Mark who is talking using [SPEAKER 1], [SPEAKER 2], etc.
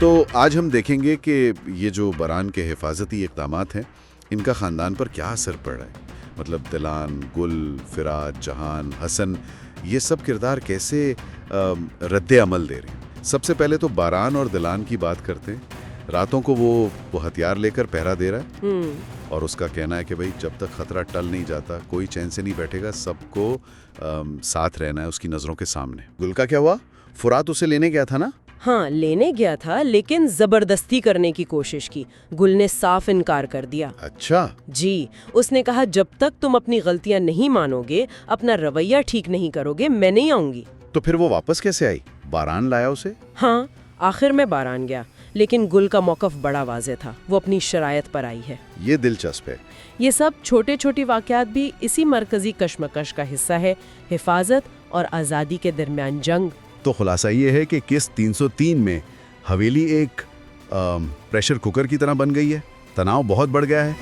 [SPEAKER 1] तो आज हम देखेंगे कि ये जो बरान के हिफाजती इक़दामात हैं, इनका ख़ानदान पर क्या असर पड़ रहा है। मतलब दिलान, गुल, फ़िराद, जहान, हसन, ये सब किरदार कैसे रद्द अमल दे रहे हैं। सबसे पहले तो बारान और दिलान की बात करते हैं। रातों को वो हथियार लेकर पहरा दे रहा है और उसका कहना है कि भाई जब तक खतरा टल नहीं जाता कोई चैन से नहीं बैठेगा, सबको साथ रहना है उसकी नज़रों के सामने। गुल का क्या हुआ? फुरात उसे लेने गया था ना?
[SPEAKER 2] हाँ, लेने गया था, लेकिन जबरदस्ती करने की कोशिश की। गुल ने साफ इनकार कर दिया।
[SPEAKER 1] अच्छा
[SPEAKER 2] जी, उसने कहा जब तक तुम अपनी गलतियां नहीं मानोगे, अपना रवैया ठीक नहीं करोगे, मैं नहीं आऊंगी।
[SPEAKER 1] तो फिर वो वापस कैसे आई? बारान लाया उसे?
[SPEAKER 2] हाँ, आखिर में बारान गया, लेकिन गुल का मौकफ बड़ा वाज़ेह था। वो अपनी शरायत पर आई है।
[SPEAKER 1] ये दिलचस्प है।
[SPEAKER 2] ये सब छोटे छोटे वाक़यात भी इसी मरकजी कश्मकश का हिस्सा है, हिफाजत और आज़ादी के दरमियान जंग।
[SPEAKER 1] तो खुलासा ये है कि केस 303 में हवेली एक प्रेशर कुकर की तरह बन गई है। तनाव बहुत बढ़ गया है।